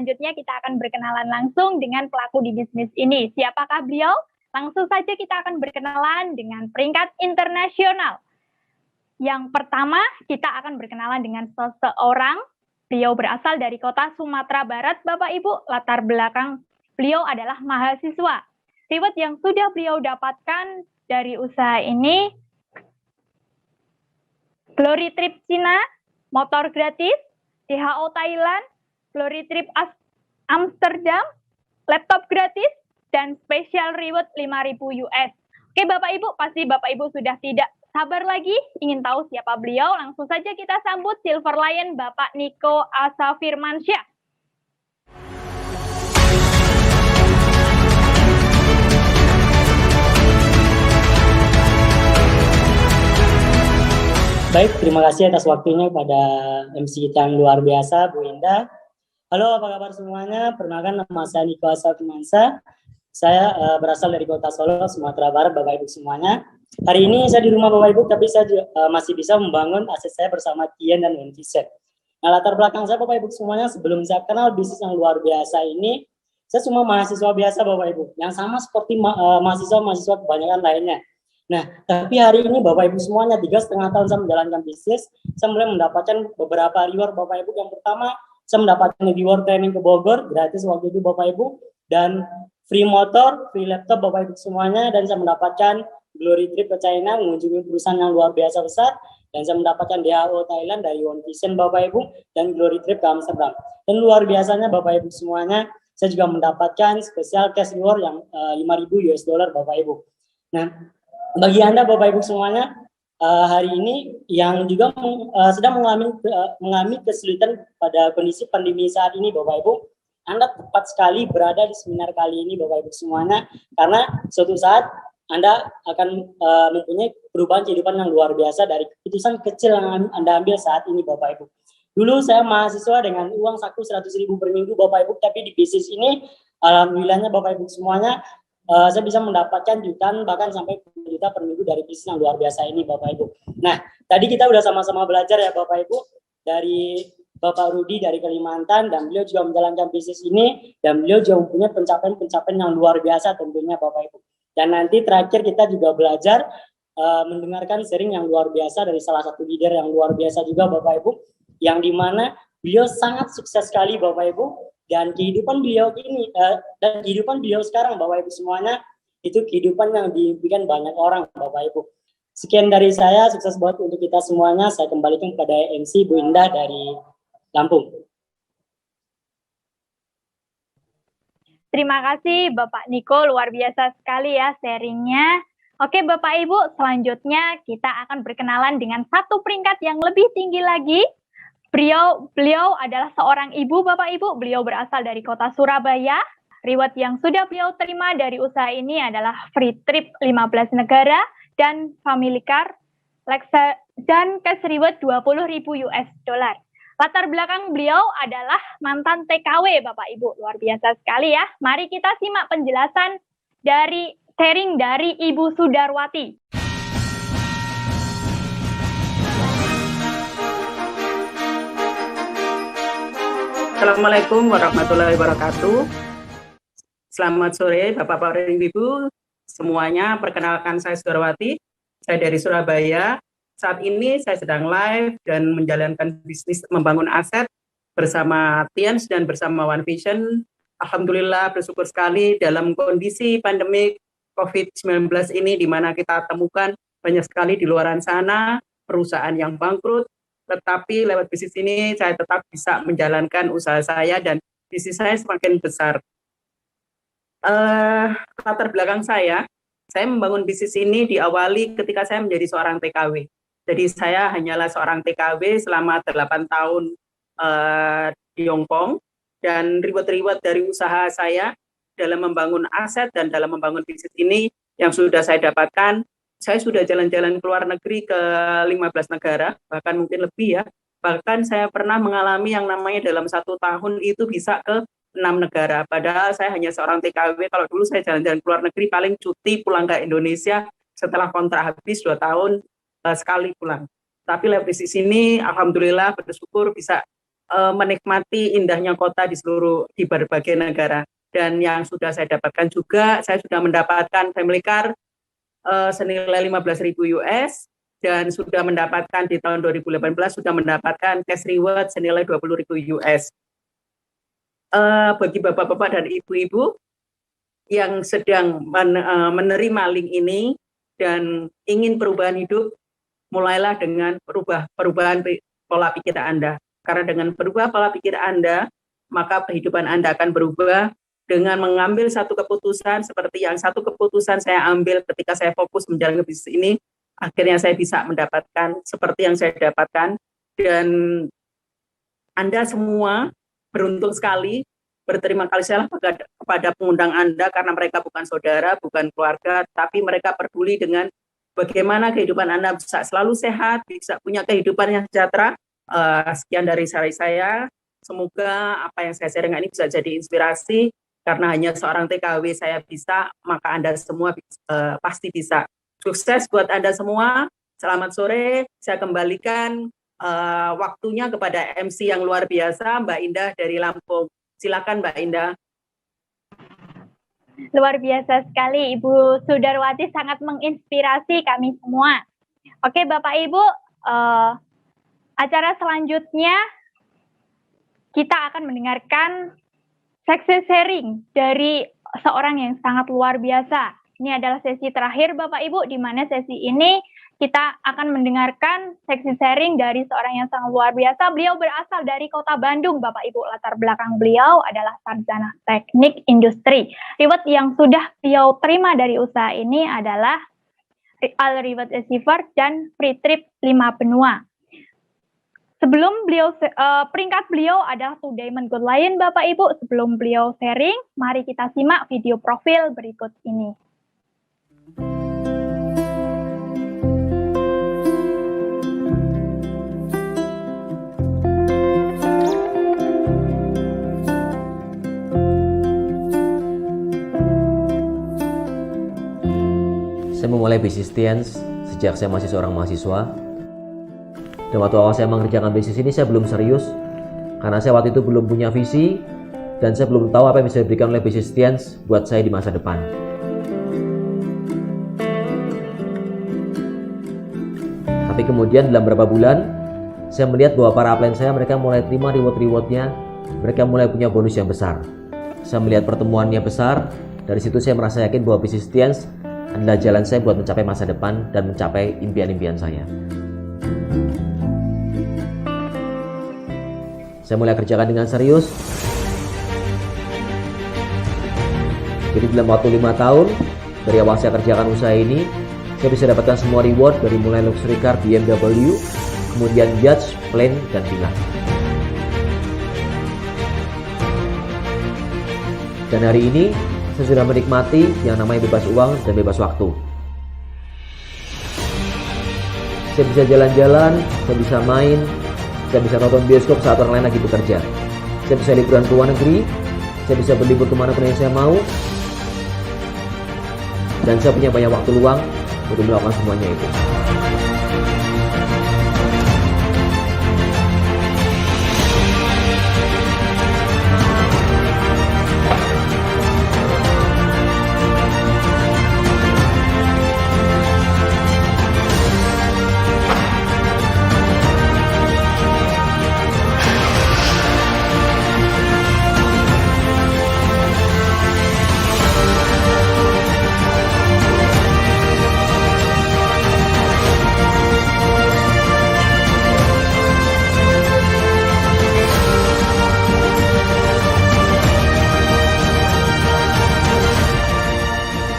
selanjutnya kita akan berkenalan langsung dengan pelaku di bisnis ini. Siapakah beliau? Langsung saja kita akan berkenalan dengan peringkat internasional. Yang pertama, kita akan berkenalan dengan seseorang. Beliau berasal dari kota Sumatera Barat, Bapak Ibu. Latar belakang beliau adalah mahasiswa. Reward yang sudah beliau dapatkan dari usaha ini, Glory Trip Cina, motor gratis, DHO Thailand, Glory Trip Amsterdam, laptop gratis, dan special reward 5.000 US. Oke Bapak Ibu, pasti Bapak Ibu sudah tidak sabar lagi ingin tahu siapa beliau. Langsung saja kita sambut Silver Lion Bapak Niko Asafirmansyah. Baik, terima kasih atas waktunya pada MC kita yang luar biasa, Bu Indah. Halo, apa kabar semuanya? Perkenalkan, nama saya Niko Asafirmansyah. Saya berasal dari kota Solo, Sumatera Barat, Bapak Ibu semuanya. Hari ini saya di rumah Bapak Ibu, tapi saya masih bisa membangun aset saya bersama Tien dan Wenviset. Nah, latar belakang saya Bapak Ibu semuanya, sebelum saya kenal bisnis yang luar biasa ini, saya cuma mahasiswa biasa Bapak Ibu, yang sama seperti mahasiswa-mahasiswa kebanyakan lainnya. Nah, tapi hari ini Bapak Ibu semuanya 3,5 tahun saya menjalankan bisnis, saya mulai mendapatkan beberapa reward Bapak Ibu. Yang pertama, saya mendapatkan reward training ke Bogor, gratis waktu itu Bapak Ibu, dan free motor, free laptop Bapak Ibu semuanya, dan saya mendapatkan Glory Trip ke China, mengunjungi perusahaan yang luar biasa besar, dan saya mendapatkan DHO Thailand dari One Vision Bapak Ibu, dan Glory Trip ke Amsterdam. Dan luar biasanya Bapak Ibu semuanya, saya juga mendapatkan special cash reward yang 5.000 US dollar Bapak Ibu. Nah, bagi Anda Bapak Ibu semuanya, hari ini yang juga sedang mengalami kesulitan pada kondisi pandemi saat ini Bapak Ibu, Anda tepat sekali berada di seminar kali ini Bapak Ibu semuanya, karena suatu saat Anda akan mempunyai perubahan kehidupan yang luar biasa dari keputusan kecil yang Anda ambil saat ini Bapak Ibu. Dulu saya mahasiswa dengan uang saku 100.000 per minggu Bapak Ibu, tapi di bisnis ini alhamdulillahnya Bapak Ibu semuanya, saya bisa mendapatkan jutaan bahkan sampai juta per minggu dari bisnis yang luar biasa ini Bapak Ibu. Nah, tadi kita udah sama-sama belajar ya Bapak Ibu, dari Bapak Rudi dari Kalimantan, dan beliau juga menjalankan bisnis ini, dan beliau juga mempunyai pencapaian-pencapaian yang luar biasa tentunya Bapak Ibu. Dan nanti terakhir kita juga belajar mendengarkan sharing yang luar biasa dari salah satu leader yang luar biasa juga Bapak Ibu, yang dimana beliau sangat sukses sekali Bapak Ibu, dan kehidupan beliau ini dan kehidupan beliau sekarang Bapak Ibu semuanya, itu kehidupan yang diimpikan banyak orang Bapak Ibu. Sekian dari saya, sukses buat untuk kita semuanya. Saya kembalikan kepada MC Bu Indah dari Lampung. Terima kasih Bapak Niko, luar biasa sekali ya sharingnya. Oke Bapak Ibu, selanjutnya kita akan berkenalan dengan satu peringkat yang lebih tinggi lagi. Beliau adalah seorang ibu Bapak Ibu, beliau berasal dari kota Surabaya. Reward yang sudah beliau terima dari usaha ini adalah free trip 15 negara dan family car, dan cash reward 20.000 US dollar. Latar belakang beliau adalah mantan TKW Bapak Ibu, luar biasa sekali ya. Mari kita simak penjelasan dari sharing dari Ibu Sudarwati. Assalamualaikum warahmatullahi wabarakatuh. Selamat sore Bapak-Bapak dan Ibu semuanya. Perkenalkan, saya Sudarwati, saya dari Surabaya. Saat ini saya sedang live dan menjalankan bisnis membangun aset bersama Tiens dan bersama One Vision. Alhamdulillah bersyukur sekali dalam kondisi pandemi COVID-19 ini, di mana kita temukan banyak sekali di luar sana perusahaan yang bangkrut, tetapi lewat bisnis ini saya tetap bisa menjalankan usaha saya dan bisnis saya semakin besar. Latar belakang saya membangun bisnis ini diawali ketika saya menjadi seorang TKW. Jadi saya hanyalah seorang TKW selama 8 tahun di Hong Kong, dan reward dari usaha saya dalam membangun aset dan dalam membangun bisnis ini yang sudah saya dapatkan, saya sudah jalan-jalan ke luar negeri ke 15 negara, bahkan mungkin lebih ya. Bahkan saya pernah mengalami yang namanya dalam 1 tahun itu bisa ke 6 negara. Padahal saya hanya seorang TKW, kalau dulu saya jalan-jalan ke luar negeri paling cuti pulang ke Indonesia setelah kontrak habis 2 tahun sekali pulang. Tapi lewat bisnis ini alhamdulillah bersyukur bisa menikmati indahnya kota di berbagai negara. Dan yang sudah saya dapatkan juga, saya sudah mendapatkan family car senilai 15.000 US, dan sudah mendapatkan di tahun 2018 sudah mendapatkan cash reward senilai 20.000 US. Bagi bapak-bapak dan ibu-ibu yang sedang menerima link ini dan ingin perubahan hidup, mulailah dengan perubahan pola pikir Anda. Karena dengan berubah pola pikir Anda, maka kehidupan Anda akan berubah dengan mengambil satu keputusan seperti yang satu keputusan saya ambil ketika saya fokus menjalankan bisnis ini. Akhirnya saya bisa mendapatkan seperti yang saya dapatkan. Dan Anda semua beruntung sekali, berterima kasih kepada pengundang Anda karena mereka bukan saudara, bukan keluarga, tapi mereka peduli dengan bagaimana kehidupan Anda bisa selalu sehat, bisa punya kehidupan yang sejahtera. Sekian dari saya. Semoga apa yang saya sharing ini bisa jadi inspirasi, karena hanya seorang TKW saya bisa, maka Anda semua pasti bisa. Sukses buat Anda semua. Selamat sore. Saya kembalikan waktunya kepada MC yang luar biasa, Mbak Indah dari Lampung. Silakan Mbak Indah. Luar biasa sekali, Ibu Sudarwati, sangat menginspirasi kami semua. Oke Bapak Ibu, acara selanjutnya kita akan mendengarkan success sharing dari seorang yang sangat luar biasa. Ini adalah sesi terakhir Bapak Ibu, di mana sesi ini kita akan mendengarkan success sharing dari seorang yang sangat luar biasa. Beliau berasal dari Kota Bandung Bapak Ibu. Latar belakang beliau adalah sarjana teknik industri. Reward yang sudah beliau terima dari usaha ini adalah All Reward Achiever dan Free Trip 5 benua. Sebelum beliau, peringkat beliau adalah 2 Diamond Gold Lion Bapak Ibu. Sebelum beliau sharing, mari kita simak video profil berikut ini. Saya memulai bisnis Tiens sejak saya masih seorang mahasiswa. Dan waktu awal saya mengerjakan bisnis ini, saya belum serius karena saya waktu itu belum punya visi dan saya belum tahu apa yang bisa diberikan oleh bisnis Tiens buat saya di masa depan. Tapi kemudian dalam beberapa bulan saya melihat bahwa para upline saya, mereka mulai terima reward-rewardnya, mereka mulai punya bonus yang besar. Saya melihat pertemuannya besar, dari situ saya merasa yakin bahwa bisnis Tiens adalah jalan saya buat mencapai masa depan dan mencapai impian-impian saya. Saya mulai kerjakan dengan serius. Jadi dalam waktu 5 tahun dari awal saya kerjakan usaha ini, saya bisa dapatkan semua reward dari mulai luxury car BMW, kemudian yacht, plane, dan villa. Dan hari ini saya sudah menikmati yang namanya bebas uang dan bebas waktu. Saya bisa jalan-jalan, saya bisa main, saya bisa nonton bioskop saat orang lain lagi bekerja. Saya bisa liburan ke luar negeri, saya bisa berlibur kemana pun yang saya mau, dan saya punya banyak waktu luang untuk melakukan semuanya itu.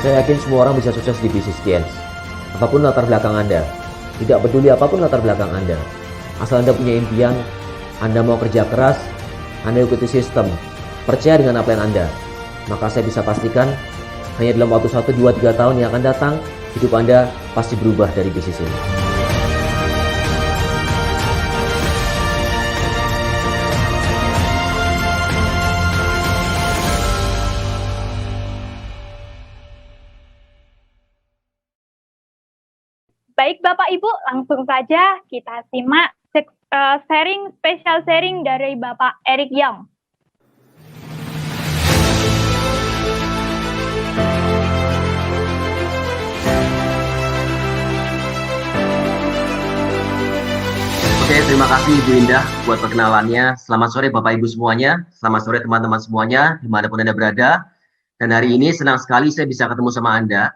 Saya yakin semua orang bisa sukses di bisnis Tiens. Apapun latar belakang Anda, tidak peduli apapun latar belakang Anda. Asal Anda punya impian, Anda mau kerja keras, Anda ikuti sistem, percaya dengan apa yang Anda, maka saya bisa pastikan hanya dalam waktu 1, 2, 3 tahun yang akan datang, hidup Anda pasti berubah dari bisnis ini. Baik Bapak Ibu, langsung saja kita simak spesial sharing dari Bapak Eric Young. Oke, terima kasih Ibu Indah buat perkenalannya. Selamat sore Bapak Ibu semuanya. Selamat sore teman-teman semuanya, dimanapun Anda berada. Dan hari ini senang sekali saya bisa ketemu sama Anda.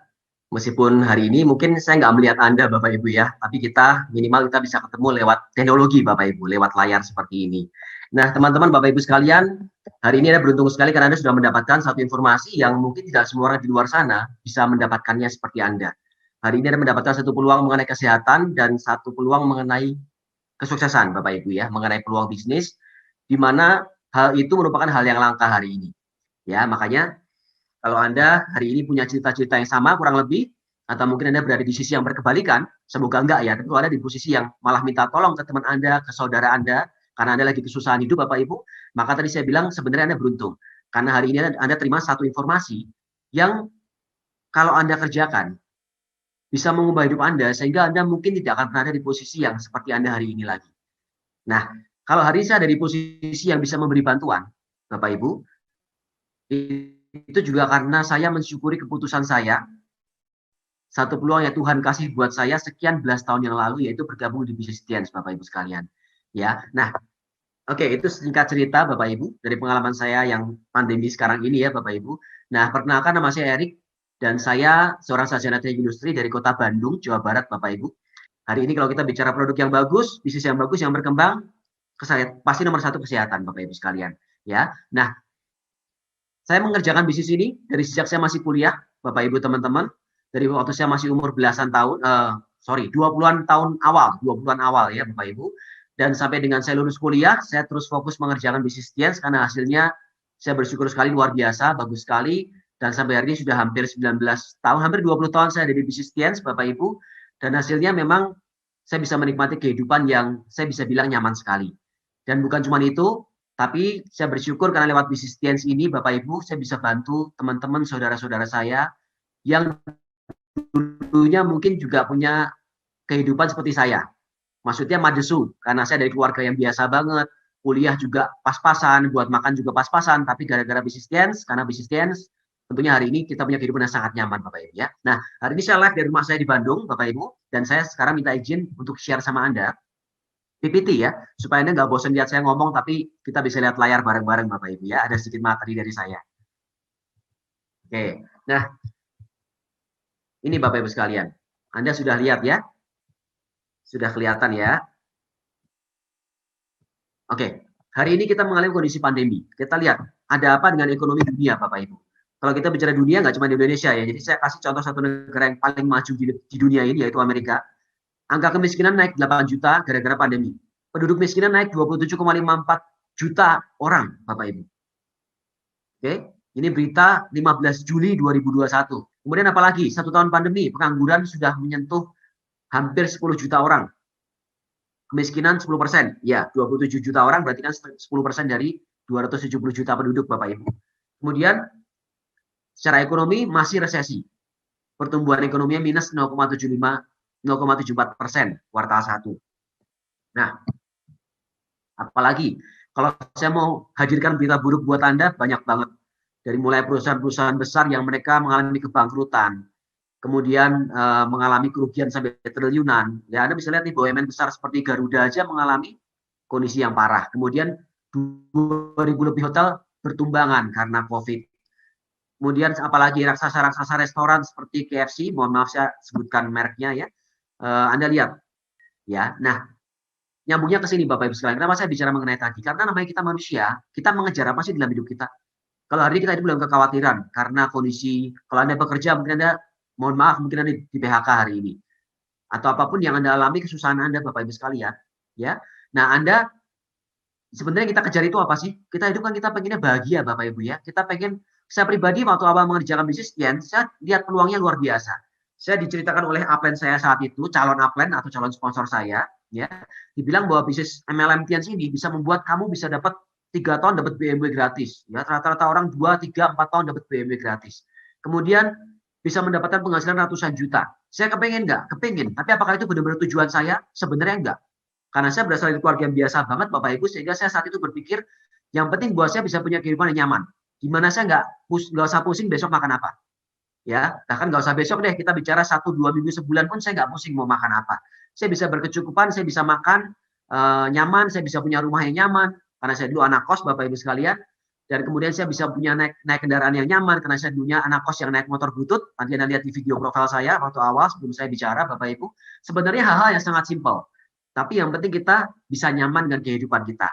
Meskipun hari ini mungkin saya nggak melihat Anda Bapak Ibu ya, tapi kita minimal kita bisa ketemu lewat teknologi Bapak Ibu, lewat layar seperti ini. Nah teman-teman Bapak Ibu sekalian, hari ini Anda beruntung sekali karena Anda sudah mendapatkan satu informasi yang mungkin tidak semua orang di luar sana bisa mendapatkannya seperti Anda. Hari ini Anda mendapatkan satu peluang mengenai kesehatan dan satu peluang mengenai kesuksesan Bapak Ibu ya, mengenai peluang bisnis, di mana hal itu merupakan hal yang langka hari ini. Ya, makanya kalau Anda hari ini punya cita-cita yang sama kurang lebih, atau mungkin Anda berada di sisi yang berkebalikan, semoga enggak ya, tapi kalau Anda di posisi yang malah minta tolong ke teman Anda, ke saudara Anda, karena Anda lagi kesusahan hidup Bapak Ibu, maka tadi saya bilang sebenarnya Anda beruntung. Karena hari ini Anda terima satu informasi yang kalau Anda kerjakan, bisa mengubah hidup Anda, sehingga Anda mungkin tidak akan pernah ada di posisi yang seperti Anda hari ini lagi. Nah, kalau hari ini saya ada di posisi yang bisa memberi bantuan, Bapak Ibu, itu juga karena saya mensyukuri keputusan saya, satu peluang yang Tuhan kasih buat saya sekian belas tahun yang lalu, yaitu bergabung di Business Dance, Bapak Ibu sekalian. Ya, nah, oke, itu singkat cerita Bapak Ibu, dari pengalaman saya yang pandemi sekarang ini ya Bapak Ibu. Nah, perkenalkan nama saya Erik, dan saya seorang sarjana teknik industri dari kota Bandung, Jawa Barat, Bapak Ibu. Hari ini kalau kita bicara produk yang bagus, bisnis yang bagus, yang berkembang, pasti nomor satu kesehatan, Bapak Ibu sekalian. Ya, nah, saya mengerjakan bisnis ini dari sejak saya masih kuliah, Bapak Ibu teman-teman, dari waktu saya masih umur belasan tahun, 20-an tahun awal, 20-an awal ya Bapak Ibu. Dan sampai dengan saya lulus kuliah, saya terus fokus mengerjakan bisnis Dance karena hasilnya saya bersyukur sekali luar biasa, bagus sekali. Dan sampai hari ini sudah hampir 19 tahun, hampir 20 tahun saya ada di bisnis Dance, Bapak Ibu. Dan hasilnya memang saya bisa menikmati kehidupan yang saya bisa bilang nyaman sekali. Dan bukan cuma itu, tapi saya bersyukur karena lewat bisnis Dance ini, Bapak Ibu, saya bisa bantu teman-teman, saudara-saudara saya yang dulunya mungkin juga punya kehidupan seperti saya. Maksudnya madesu, karena saya dari keluarga yang biasa banget, kuliah juga pas-pasan, buat makan juga pas-pasan, tapi gara-gara bisnis Dance, karena bisnis Dance, tentunya hari ini kita punya kehidupan yang sangat nyaman Bapak Ibu ya. Nah, hari ini saya live dari rumah saya di Bandung Bapak Ibu, dan saya sekarang minta izin untuk share sama Anda PPT ya, supaya Anda nggak bosan lihat saya ngomong, tapi kita bisa lihat layar bareng-bareng Bapak Ibu ya, ada sedikit materi dari saya. Oke, nah ini Bapak Ibu sekalian, Anda sudah lihat ya? Sudah kelihatan ya? Oke, hari ini kita mengalami kondisi pandemi. Kita lihat, ada apa dengan ekonomi dunia Bapak Ibu? Kalau kita bicara dunia, nggak cuma di Indonesia ya. Jadi saya kasih contoh satu negara yang paling maju di dunia ini, yaitu Amerika. Angka kemiskinan naik 8 juta gara-gara pandemi. Penduduk miskinan naik 27,54 juta orang, Bapak Ibu. Oke, ini berita 15 Juli 2021. Kemudian apalagi, 1 tahun pandemi, pengangguran sudah menyentuh hampir 10 juta orang. Kemiskinan 10%. Ya, 27 juta orang berarti kan 10% dari 270 juta penduduk, Bapak Ibu. Kemudian, secara ekonomi masih resesi. Pertumbuhan ekonominya minus 0,74% kuartal 1. Nah, apalagi kalau saya mau hadirkan berita buruk buat Anda, banyak banget. Dari mulai perusahaan-perusahaan besar yang mereka mengalami kebangkrutan, kemudian mengalami kerugian sampai triliunan. Ya, Anda bisa lihat nih BUMN besar seperti Garuda aja mengalami kondisi yang parah. Kemudian 2.000 lebih hotel bertumbangan karena COVID. Kemudian apalagi raksasa-raksasa restoran seperti KFC, mohon maaf saya sebutkan mereknya ya. Anda lihat ya. Nah, nyambungnya ke sini Bapak Ibu sekalian. Kenapa saya bicara mengenai tadi? Karena namanya kita manusia, kita mengejar apa sih dalam hidup kita? Kalau hari ini kita hidup dalam kekhawatiran karena kondisi, kalau Anda bekerja mungkin Anda, mohon maaf, mungkin Anda di PHK hari ini. Atau apapun yang Anda alami, kesusahan Anda Bapak Ibu sekalian, ya. Nah, Anda sebenarnya kita kejar itu apa sih? Kita hidup kan kita pengennya bahagia Bapak Ibu ya. Kita pengen, saya pribadi waktu awal mengerjakan bisnis, saya lihat peluangnya luar biasa. Saya diceritakan oleh upline saya saat itu, calon upline atau calon sponsor saya, ya, dibilang bahwa bisnis MLM Tians ini bisa membuat kamu bisa dapat 3 tahun dapat BMW gratis. Ya, rata-rata orang 2, 3, 4 tahun dapat BMW gratis. Kemudian bisa mendapatkan penghasilan ratusan juta. Saya kepengen nggak? Kepengen. Tapi apakah itu benar-benar tujuan saya? Sebenarnya enggak. Karena saya berasal dari keluarga yang biasa banget Bapak Ibu, sehingga saya saat itu berpikir yang penting buat saya bisa punya kehidupan yang nyaman. Gimana saya nggak usah pusing besok makan apa. Ya, bahkan nggak usah besok deh, kita bicara 1-2 minggu sebulan pun saya nggak pusing mau makan apa. Saya bisa berkecukupan, saya bisa makan nyaman, saya bisa punya rumah yang nyaman, karena saya dulu anak kos Bapak Ibu sekalian, dan kemudian saya bisa punya naik kendaraan yang nyaman, karena saya dulunya anak kos yang naik motor butut. Nanti Anda lihat di video profil saya waktu awal sebelum saya bicara Bapak Ibu, sebenarnya hal-hal yang sangat simpel. Tapi yang penting kita bisa nyaman dengan kehidupan kita.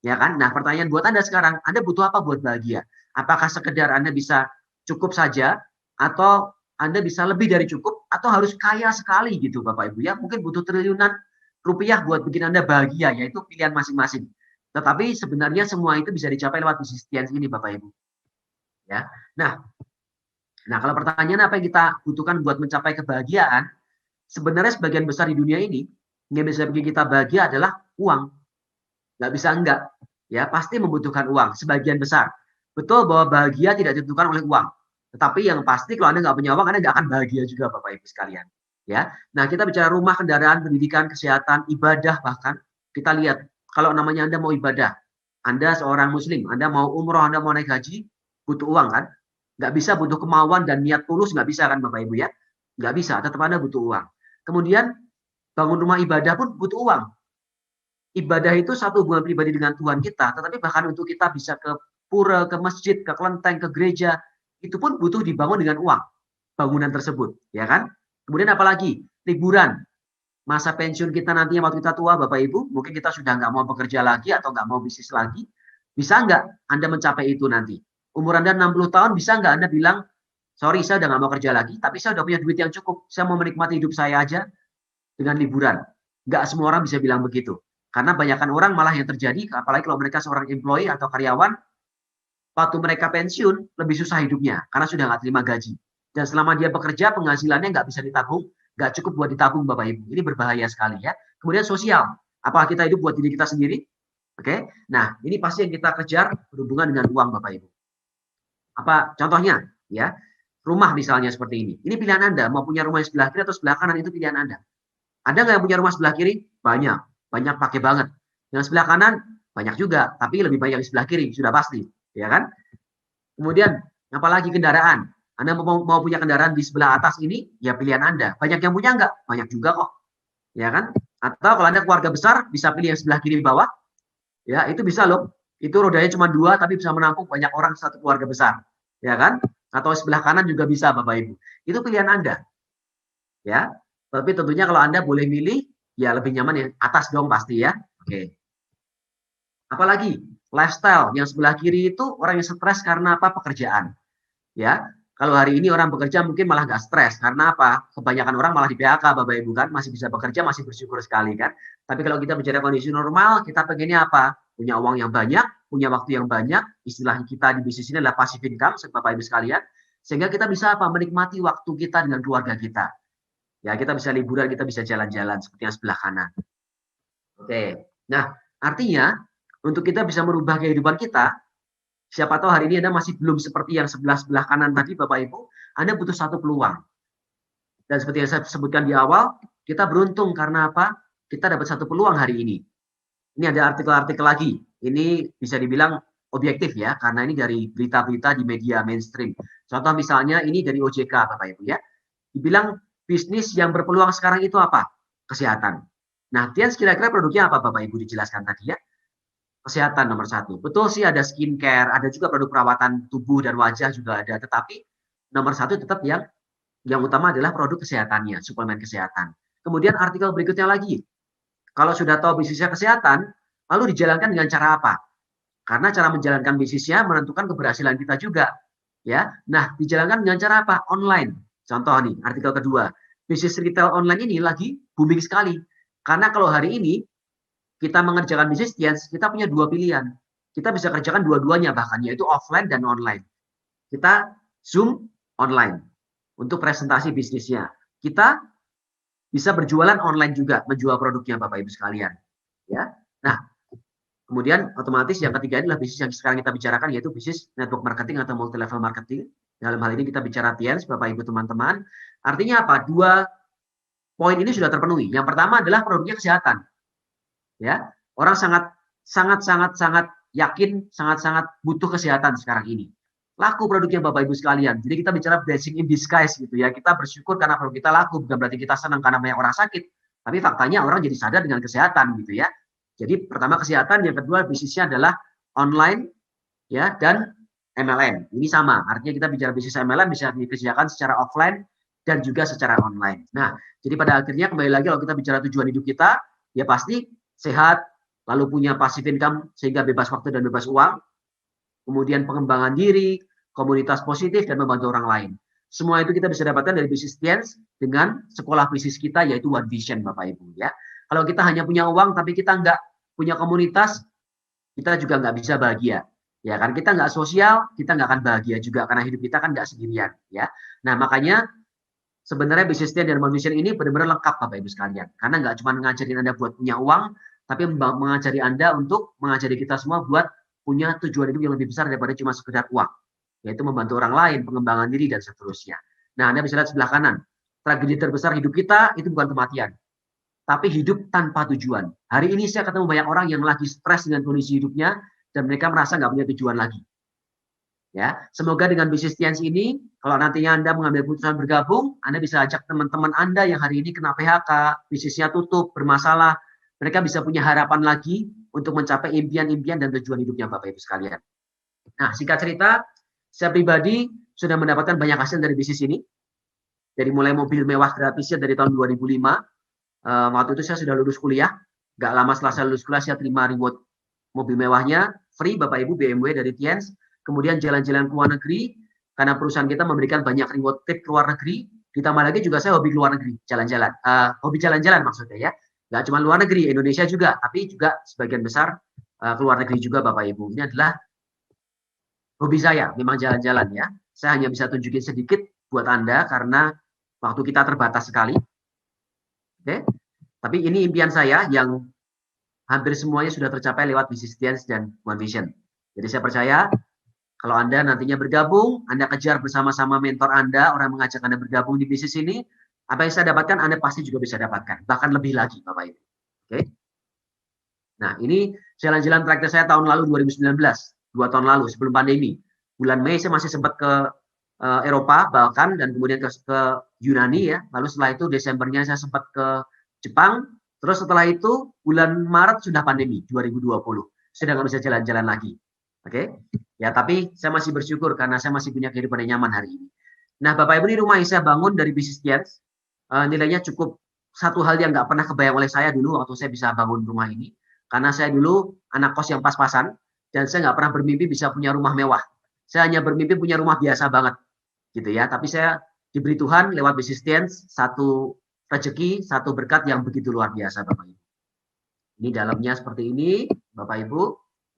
Ya kan? Nah, pertanyaan buat Anda sekarang, Anda butuh apa buat bahagia? Apakah sekedar Anda bisa cukup saja, atau Anda bisa lebih dari cukup, atau harus kaya sekali gitu Bapak Ibu ya? Mungkin butuh triliunan rupiah buat bikin Anda bahagia, yaitu pilihan masing-masing. Tetapi sebenarnya semua itu bisa dicapai lewat bisnis Tians ini Bapak Ibu. Ya. Nah, kalau pertanyaan apa yang kita butuhkan buat mencapai kebahagiaan, sebenarnya sebagian besar di dunia ini yang bisa bikin kita bahagia adalah uang. Nggak bisa enggak. Ya, pasti membutuhkan uang, sebagian besar. Betul bahwa bahagia tidak ditentukan oleh uang. Tetapi yang pasti kalau Anda nggak punya uang, Anda nggak akan bahagia juga Bapak Ibu sekalian. Ya. Nah, kita bicara rumah, kendaraan, pendidikan, kesehatan, ibadah bahkan. Kita lihat, kalau namanya Anda mau ibadah, Anda seorang muslim, Anda mau umroh, Anda mau naik haji, butuh uang kan? Nggak bisa butuh kemauan dan niat tulus, nggak bisa kan Bapak Ibu ya? Nggak bisa, tetap Anda butuh uang. Kemudian, bangun rumah ibadah pun butuh uang. Ibadah itu satu hubungan pribadi dengan Tuhan kita, tetapi bahkan untuk kita bisa ke pura, ke masjid, ke kelenteng, ke gereja, itu pun butuh dibangun dengan uang, bangunan tersebut, ya kan? Kemudian apalagi? Liburan, masa pensiun kita nantinya waktu kita tua, Bapak Ibu, mungkin kita sudah nggak mau bekerja lagi atau nggak mau bisnis lagi, bisa nggak Anda mencapai itu nanti? Umur Anda 60 tahun, bisa nggak Anda bilang, sorry saya udah nggak mau kerja lagi, tapi saya udah punya duit yang cukup, saya mau menikmati hidup saya aja dengan liburan. Nggak semua orang bisa bilang begitu. Karena banyakkan orang malah yang terjadi, apalagi kalau mereka seorang employee atau karyawan, waktu mereka pensiun, lebih susah hidupnya, karena sudah nggak terima gaji. Dan selama dia bekerja, penghasilannya nggak bisa ditabung, nggak cukup buat ditabung Bapak Ibu. Ini berbahaya sekali ya. Kemudian sosial, apakah kita hidup buat diri kita sendiri? Oke, nah ini pasti yang kita kejar berhubungan dengan uang Bapak Ibu. Apa contohnya? Ya, rumah misalnya seperti ini. Ini pilihan Anda, mau punya rumah yang sebelah kiri atau sebelah kanan, itu pilihan Anda. Ada nggak yang punya rumah sebelah kiri? Banyak pakai banget. Yang sebelah kanan banyak juga, tapi lebih banyak yang sebelah kiri, sudah pasti, ya kan? Kemudian apalagi kendaraan. Anda mau punya kendaraan di sebelah atas ini, ya pilihan Anda. Banyak yang punya nggak? Banyak juga kok, ya kan? Atau kalau Anda keluarga besar, bisa pilih yang sebelah kiri bawah, ya itu bisa loh. Itu rodanya cuma 2, tapi bisa menampung banyak orang satu keluarga besar, ya kan? Atau sebelah kanan juga bisa Bapak Ibu. Itu pilihan Anda, ya. Tapi tentunya kalau Anda boleh milih, ya lebih nyaman yang atas dong pasti ya. Oke. Apalagi lifestyle yang sebelah kiri itu orang yang stres karena apa? Pekerjaan. Ya. Kalau hari ini orang bekerja mungkin malah nggak stres. Karena apa? Kebanyakan orang malah di PHK Bapak Ibu kan. Masih bisa bekerja, masih bersyukur sekali kan. Tapi kalau kita bicara kondisi normal, kita pengennya apa? Punya uang yang banyak, punya waktu yang banyak. Istilah kita di bisnis ini adalah passive income, Bapak Ibu sekalian. Sehingga kita bisa apa? Menikmati waktu kita dengan keluarga kita. Ya, kita bisa liburan, kita bisa jalan-jalan seperti yang sebelah kanan. Oke. Nah, artinya untuk kita bisa merubah kehidupan kita, siapa tahu hari ini Anda masih belum seperti yang sebelah kanan tadi Bapak Ibu, Anda butuh satu peluang. Dan seperti yang saya sebutkan di awal, kita beruntung karena apa? Kita dapat satu peluang hari ini. Ini ada artikel-artikel lagi. Ini bisa dibilang objektif ya, karena ini dari berita-berita di media mainstream. Contoh misalnya ini dari OJK Bapak Ibu ya. Dibilang bisnis yang berpeluang sekarang itu apa? Kesehatan. Nah, Tians kira-kira produknya apa Bapak Ibu dijelaskan tadi ya? Kesehatan nomor 1. Betul sih ada skincare, ada juga produk perawatan tubuh dan wajah juga ada. Tetapi nomor 1 tetap yang utama adalah produk kesehatannya, suplemen kesehatan. Kemudian artikel berikutnya lagi. Kalau sudah tahu bisnisnya kesehatan, lalu dijalankan dengan cara apa? Karena cara menjalankan bisnisnya menentukan keberhasilan kita juga. Ya, nah dijalankan dengan cara apa? Online. Contoh nih, artikel kedua. Bisnis retail online ini lagi booming sekali. Karena kalau hari ini kita mengerjakan bisnis Tians, kita punya 2 pilihan. Kita bisa kerjakan dua-duanya bahkan, yaitu offline dan online. Kita Zoom online untuk presentasi bisnisnya. Kita bisa berjualan online juga, menjual produknya Bapak Ibu sekalian. Ya. Nah, kemudian otomatis yang ketiga adalah bisnis yang sekarang kita bicarakan, yaitu bisnis network marketing atau multi level marketing. Dalam hal ini kita bicara Tians, Bapak Ibu teman-teman. Artinya apa? 2 poin ini sudah terpenuhi. Yang pertama adalah produknya kesehatan. Ya, orang sangat yakin, sangat butuh kesehatan sekarang ini. Laku produknya Bapak Ibu sekalian. Jadi kita bicara blessing in disguise gitu ya. Kita bersyukur karena produk kita laku, bukan berarti kita senang karena banyak orang sakit. Tapi faktanya orang jadi sadar dengan kesehatan gitu ya. Jadi pertama kesehatan, yang kedua bisnisnya adalah online ya dan MLM. Ini sama, artinya kita bicara bisnis MLM bisa dikerjakan secara offline dan juga secara online. Nah, jadi pada akhirnya kembali lagi kalau kita bicara tujuan hidup kita, ya pasti sehat, lalu punya passive income sehingga bebas waktu dan bebas uang, kemudian pengembangan diri, komunitas positif, dan membantu orang lain. Semua itu kita bisa dapatkan dari bisnis Tiens dengan sekolah bisnis kita yaitu One Vision Bapak Ibu ya. Kalau kita hanya punya uang tapi kita nggak punya komunitas, kita juga nggak bisa bahagia. Ya kan, kita nggak sosial, kita nggak akan bahagia juga karena hidup kita kan nggak sendirian ya. Nah makanya sebenarnya bisnis Tiens dan One Vision ini benar-benar lengkap Bapak Ibu sekalian. Karena nggak cuma ngajarin Anda buat punya uang, tapi mengajari Anda untuk mengajari kita semua buat punya tujuan hidup yang lebih besar daripada cuma sekedar uang, yaitu membantu orang lain, pengembangan diri, dan seterusnya. Nah, Anda bisa lihat sebelah kanan. Tragedi terbesar hidup kita itu bukan kematian, tapi hidup tanpa tujuan. Hari ini saya ketemu banyak orang yang lagi stres dengan kondisi hidupnya, dan mereka merasa nggak punya tujuan lagi. Ya, semoga dengan bisnis Tiens ini, kalau nantinya Anda mengambil keputusan bergabung, Anda bisa ajak teman-teman Anda yang hari ini kena PHK, bisnisnya tutup, bermasalah, mereka bisa punya harapan lagi untuk mencapai impian-impian dan tujuan hidupnya Bapak Ibu sekalian. Nah, singkat cerita, saya pribadi sudah mendapatkan banyak hasil dari bisnis ini. Dari mulai mobil mewah gratisnya dari tahun 2005. Waktu itu saya sudah lulus kuliah. Gak lama setelah saya lulus kuliah, saya terima reward mobil mewahnya. Free Bapak Ibu, BMW dari Tiens. Kemudian jalan-jalan ke luar negeri. Karena perusahaan kita memberikan banyak reward trip ke luar negeri. Ditambah lagi juga saya hobi luar negeri, jalan-jalan. Hobi jalan-jalan maksudnya ya. Gak cuma luar negeri, Indonesia juga. Tapi juga sebagian besar ke luar negeri juga Bapak Ibu. Ini adalah hobi saya, memang jalan-jalan ya. Saya hanya bisa tunjukin sedikit buat Anda karena waktu kita terbatas sekali. Oke. Tapi ini impian saya yang hampir semuanya sudah tercapai lewat bisnis Tiens dan One Vision. Jadi saya percaya kalau Anda nantinya bergabung, Anda kejar bersama-sama mentor Anda, orang mengajak Anda bergabung di bisnis ini, apa yang saya dapatkan Anda pasti juga bisa dapatkan. Bahkan lebih lagi Bapak Ibu. Oke. Nah, ini jalan-jalan terakhir saya tahun lalu 2019. 2 tahun lalu sebelum pandemi. Bulan Mei saya masih sempat ke Eropa, Balkan, dan kemudian ke Yunani ya. Lalu setelah itu Desembernya saya sempat ke Jepang. Terus setelah itu bulan Maret sudah pandemi 2020. Sudah nggak bisa jalan-jalan lagi. Oke? Ya, tapi saya masih bersyukur karena saya masih punya kehidupan yang nyaman hari ini. Nah, Bapak Ibu, ini rumah yang saya bangun dari bisnis Tiens. Nilainya cukup satu hal yang nggak pernah kebayang oleh saya dulu waktu saya bisa bangun rumah ini. Karena saya dulu anak kos yang pas-pasan. Dan saya nggak pernah bermimpi bisa punya rumah mewah. Saya hanya bermimpi punya rumah biasa banget, gitu ya. Tapi saya diberi Tuhan lewat bisnis Tiens satu rezeki, satu berkat yang begitu luar biasa, Bapak Ibu. Ini dalamnya seperti ini, Bapak Ibu.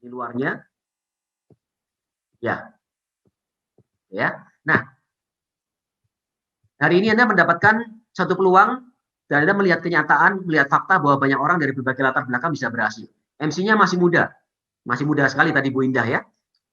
Ini luarnya, ya. Nah, hari ini Anda mendapatkan satu peluang dan Anda melihat kenyataan, melihat fakta bahwa banyak orang dari berbagai latar belakang bisa berhasil. MC-nya masih muda. Masih muda sekali tadi Bu Indah ya,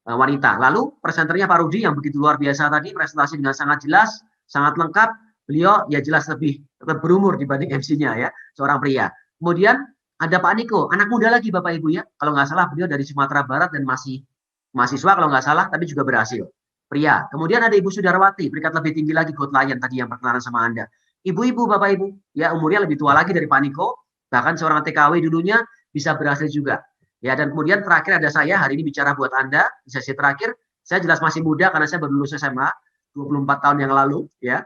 wanita. Lalu presenternya Pak Rudi yang begitu luar biasa tadi, presentasi dengan sangat jelas, sangat lengkap. Beliau ya jelas lebih berumur dibanding MC-nya ya, seorang pria. Kemudian ada Pak Niko, anak muda lagi Bapak Ibu ya. Kalau nggak salah beliau dari Sumatera Barat dan masih mahasiswa kalau nggak salah, tapi juga berhasil. Pria. Kemudian ada Ibu Sudarwati, peringkat lebih tinggi lagi God Lion tadi yang perkenalan sama Anda. Ibu-ibu Bapak Ibu, ya umurnya lebih tua lagi dari Pak Niko, bahkan seorang TKW dulunya bisa berhasil juga. Ya, dan kemudian terakhir ada saya hari ini bicara buat Anda di sesi terakhir. Saya jelas masih muda karena saya baru lulus SMA 24 tahun yang lalu ya.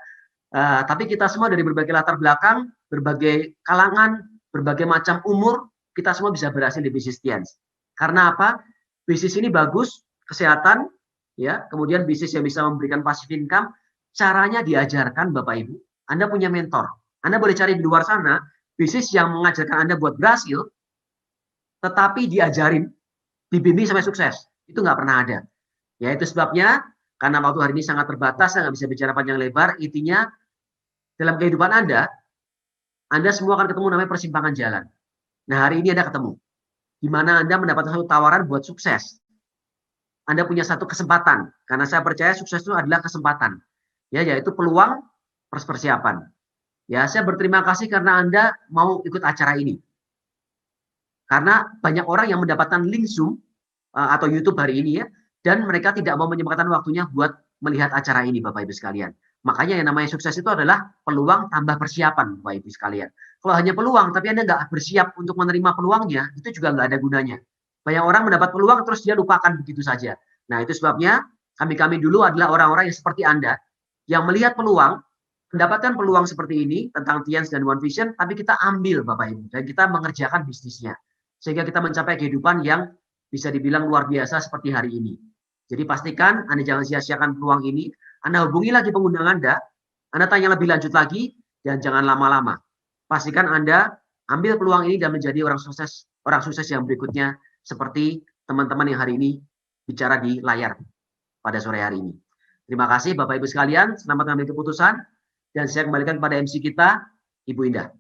Tapi kita semua dari berbagai latar belakang, berbagai kalangan, berbagai macam umur, kita semua bisa berhasil di bisnis Tiens. Karena apa? Bisnis ini bagus, kesehatan ya, kemudian bisnis yang bisa memberikan passive income, caranya diajarkan Bapak Ibu. Anda punya mentor. Anda boleh cari di luar sana bisnis yang mengajarkan Anda buat berhasil, tetapi diajarin, dibimbing sampai sukses. Itu nggak pernah ada. Ya, itu sebabnya, karena waktu hari ini sangat terbatas, saya nggak bisa bicara panjang lebar, intinya, dalam kehidupan Anda semua akan ketemu namanya persimpangan jalan. Nah, hari ini Anda ketemu. Di mana Anda mendapatkan satu tawaran buat sukses. Anda punya satu kesempatan. Karena saya percaya sukses itu adalah kesempatan. Ya, yaitu peluang persiapan. Ya, saya berterima kasih karena Anda mau ikut acara ini. Karena banyak orang yang mendapatkan link Zoom atau YouTube hari ini ya, dan mereka tidak mau menyempatkan waktunya buat melihat acara ini, Bapak Ibu sekalian. Makanya yang namanya sukses itu adalah peluang tambah persiapan, Bapak Ibu sekalian. Kalau hanya peluang, tapi Anda nggak bersiap untuk menerima peluangnya, itu juga nggak ada gunanya. Banyak orang mendapat peluang, terus dia lupakan begitu saja. Nah, itu sebabnya kami dulu adalah orang-orang yang seperti Anda, yang melihat peluang, mendapatkan peluang seperti ini, tentang Tiens dan One Vision, tapi kita ambil, Bapak Ibu, dan kita mengerjakan bisnisnya. Sehingga kita mencapai kehidupan yang bisa dibilang luar biasa seperti hari ini. Jadi pastikan Anda jangan sia-siakan peluang ini. Anda hubungi lagi pengundang Anda tanya lebih lanjut lagi, dan jangan lama-lama. Pastikan Anda ambil peluang ini dan menjadi orang sukses yang berikutnya, seperti teman-teman yang hari ini bicara di layar pada sore hari ini. Terima kasih Bapak Ibu sekalian, selamat mengambil keputusan, dan saya kembalikan pada MC kita, Ibu Indah.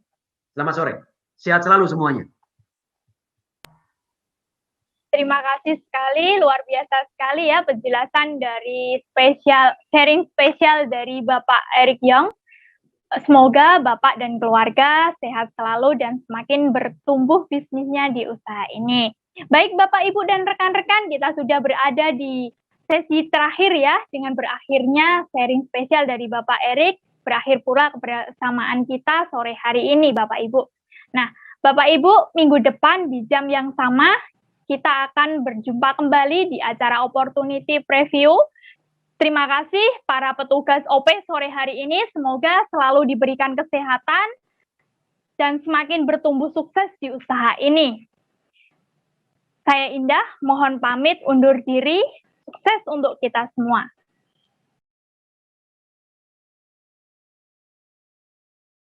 Selamat sore, sehat selalu semuanya. Terima kasih sekali, luar biasa sekali ya penjelasan dari sharing spesial dari Bapak Eric Young. Semoga Bapak dan keluarga sehat selalu dan semakin bertumbuh bisnisnya di usaha ini. Baik Bapak, Ibu, dan rekan-rekan, kita sudah berada di sesi terakhir ya, dengan berakhirnya sharing spesial dari Bapak Eric, berakhir pula kebersamaan kita sore hari ini Bapak Ibu. Nah, Bapak Ibu, minggu depan di jam yang sama, kita akan berjumpa kembali di acara Opportunity Preview. Terima kasih para petugas OP sore hari ini. Semoga selalu diberikan kesehatan dan semakin bertumbuh sukses di usaha ini. Saya Indah, mohon pamit undur diri. Sukses untuk kita semua.